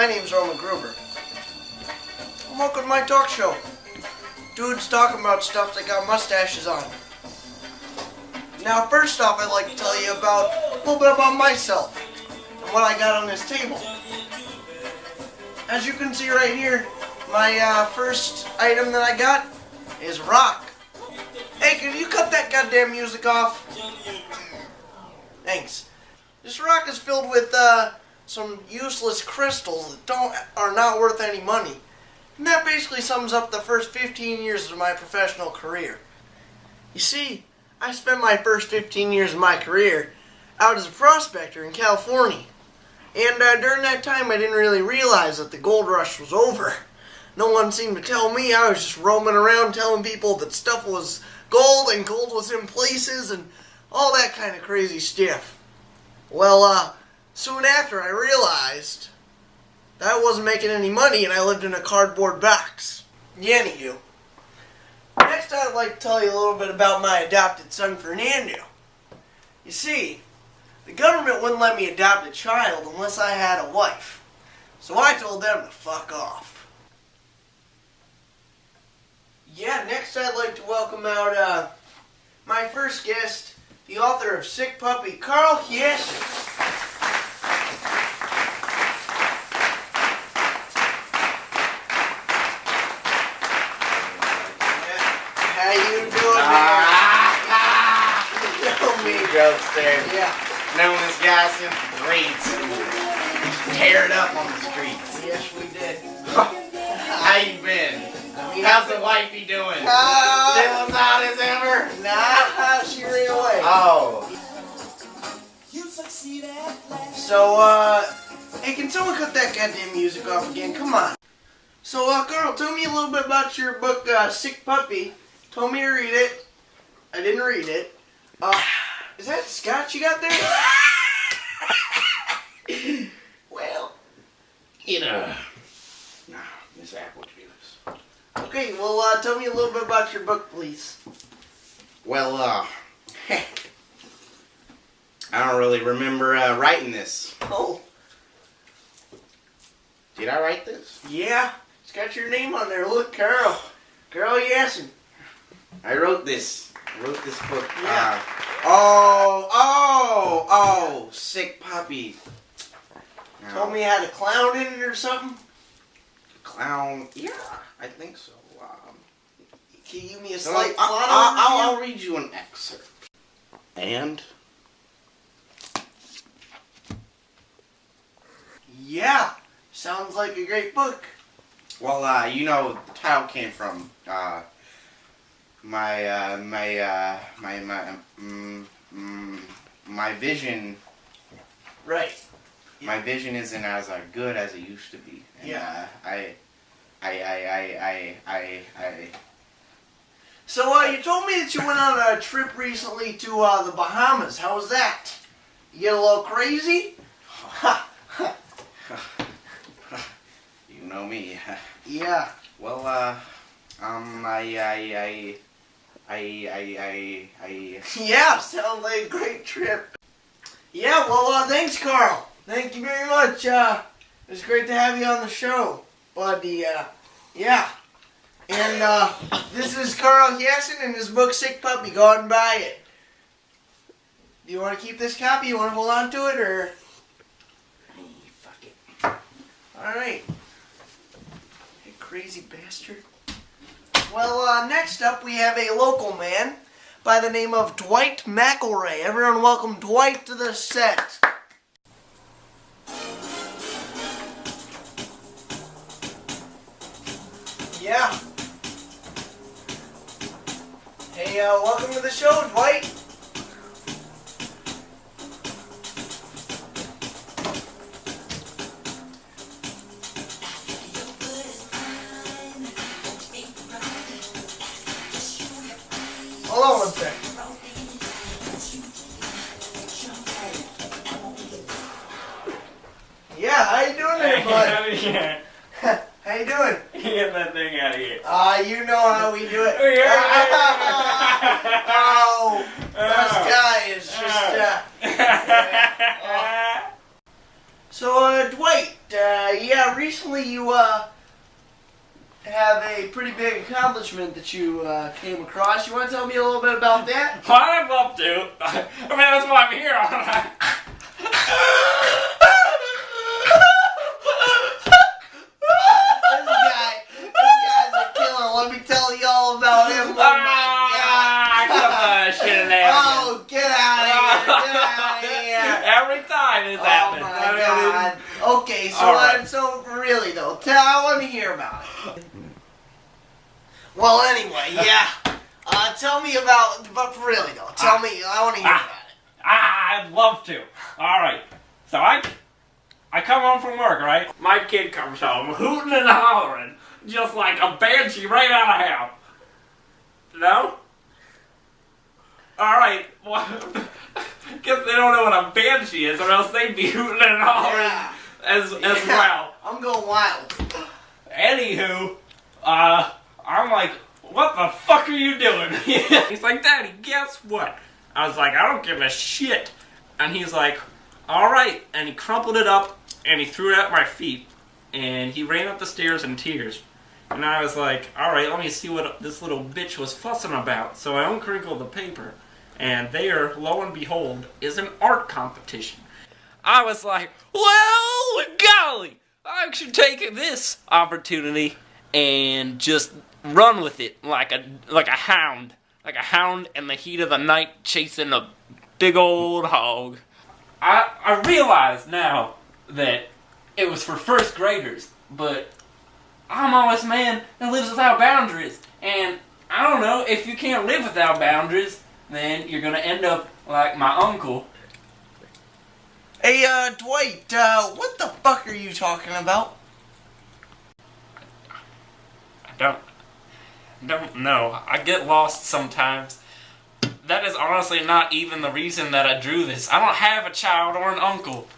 my name's Earl Magruber. Welcome to my talk show. Dudes talking about stuff that got mustaches on. Now, first off, I'd like to tell you about a little bit about myself and what I got on this table. As you can see right here, my first item that I got is rock. Hey, can you cut that goddamn music off? Thanks. This rock is filled with some useless crystals that are not worth any money. And that basically sums up the first 15 years of my professional career. You see, I spent my first 15 years of my career out as a prospector in California. And during that time I didn't really realize that the gold rush was over. No one seemed to tell me. I was just roaming around telling people that stuff was gold and gold was in places and all that kind of crazy stuff. Well, soon after I realized that I wasn't making any money and I lived in a cardboard box. Anywho, next I'd like to tell you a little bit about my adopted son Fernando. You see, the government wouldn't let me adopt a child unless I had a wife. So I told them to fuck off. Yeah, next I'd like to welcome out my first guest, the author of Sick Puppy, Earl P. How you doing, man? You know me. Jokes there. Yeah. Known this guy since grade school. Tear it up on the streets. Yes, we did. How you been? How's the wifey doing? Still as hot as ever? Nah, she ran away. Oh. So, hey, can someone cut that goddamn music off again? Come on. So, Carl, tell me a little bit about your book, Sick Puppy. Told me to read it. I didn't read it. Is that scotch you got there? Well, you know. Nah, Miss Apple Juice. Okay, well, tell me a little bit about your book, please. Well, I don't really remember writing this. Oh. Did I write this? Yeah, it's got your name on there. Look, Carl. Carl Yassen. I wrote this. I wrote this book. Yeah. Sick Puppy. Told me it had a clown in it or something? Clown? Yeah, I think so. Can you give me a slight plot I'll read you an excerpt. And? Yeah, sounds like a great book. Well, you know, the title came from my vision. Right. My vision isn't as good as it used to be. And, yeah. So, you told me that you went on a trip recently to the Bahamas. How was that? You get a little crazy? You know me. Yeah. Well, Yeah, sounds like a great trip. Yeah, well, thanks, Carl. Thank you very much. It was great to have you on the show, buddy. Yeah. And, this is Carl Yassen and his book, Sick Puppy. Go out and buy it. Do you want to keep this copy? You want to hold on to it, or? Fuck it. Alright. You crazy bastard. Well, next up we have a local man by the name of Dwight McElray. Everyone welcome Dwight to the set. Yeah. Hey, welcome to the show, Dwight. Hold on one sec. Yeah, how you doing there, bud? How you doing? Get that thing out of here. You know how we do it. Oh, this guy is just, So, Dwight, Yeah, recently you, have a pretty big accomplishment that you, came across. You want to tell me a little bit about that? I'd love to. I mean, that's why I'm here. This guy's a killer. Let me tell you all about him. Oh my God. Oh, get out of here. Get out of here. Every time it's happening. Oh my God. Okay, so right. So really though, I want to hear about it. Well, anyway, yeah. Tell me about, but for really though, tell me. I want to hear about it. I'd love to. All right. So I come home from work, right? My kid comes home hooting and hollering, just like a banshee right out of hell. No? All right. Well, guess they don't know what a banshee is, or else they'd be hooting and hollering as well. I'm going wild. Anywho, I'm like, what the fuck are you doing? He's like, Daddy, guess what? I was like, I don't give a shit. And he's like, alright. And he crumpled it up and he threw it at my feet. And he ran up the stairs in tears. And I was like, alright, let me see what this little bitch was fussing about. So I uncrinkled the paper. And there, lo and behold, is an art competition. I was like, well, golly, I should take this opportunity and just run with it like a hound in the heat of the night chasing a big old hog. I realize now that it was for first graders, but I'm always a man that lives without boundaries, and I don't know, if you can't live without boundaries, then you're gonna end up like my uncle. Hey, Dwight, what the fuck are you talking about? I don't know. I get lost sometimes. That is honestly not even the reason that I drew this. I don't have a child or an uncle.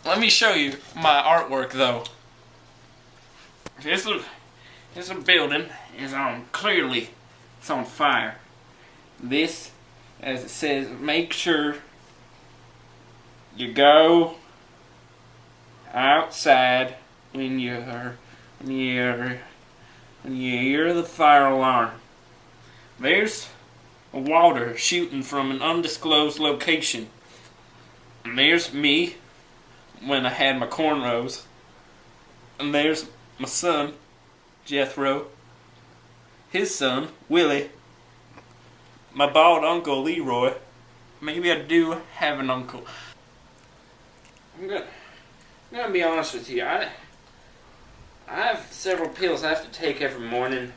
Let me show you my artwork, though. This building is clearly it's on fire. This, as it says, make sure you go outside when you hear the fire alarm. There's water shooting from an undisclosed location. And there's me when I had my cornrows. And there's my son, Jethro. His son, Willie. My bald uncle, Leroy. Maybe I do have an uncle. I'm gonna be honest with you. I have several pills I have to take every morning,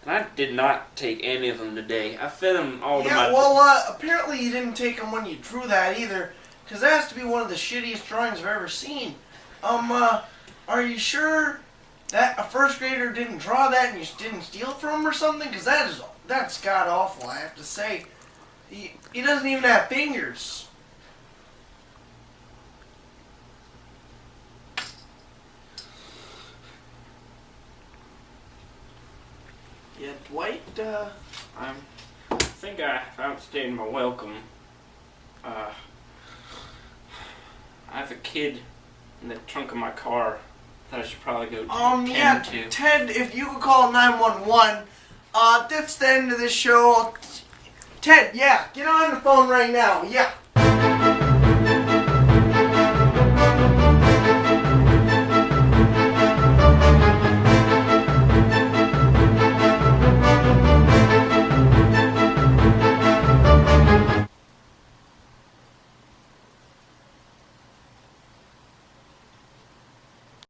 and I did not take any of them today. I fed them all to my... Yeah, well, apparently you didn't take them when you drew that either, because that has to be one of the shittiest drawings I've ever seen. Are you sure that a first grader didn't draw that and you didn't steal it from him or something? Because that's god-awful, I have to say. He doesn't even have fingers. Yeah, Dwight, I think I outstayed my welcome. I have a kid in the trunk of my car that I should probably go tend to. Ted, if you could call 911, that's the end of this show. Ted, yeah, get on the phone right now, yeah.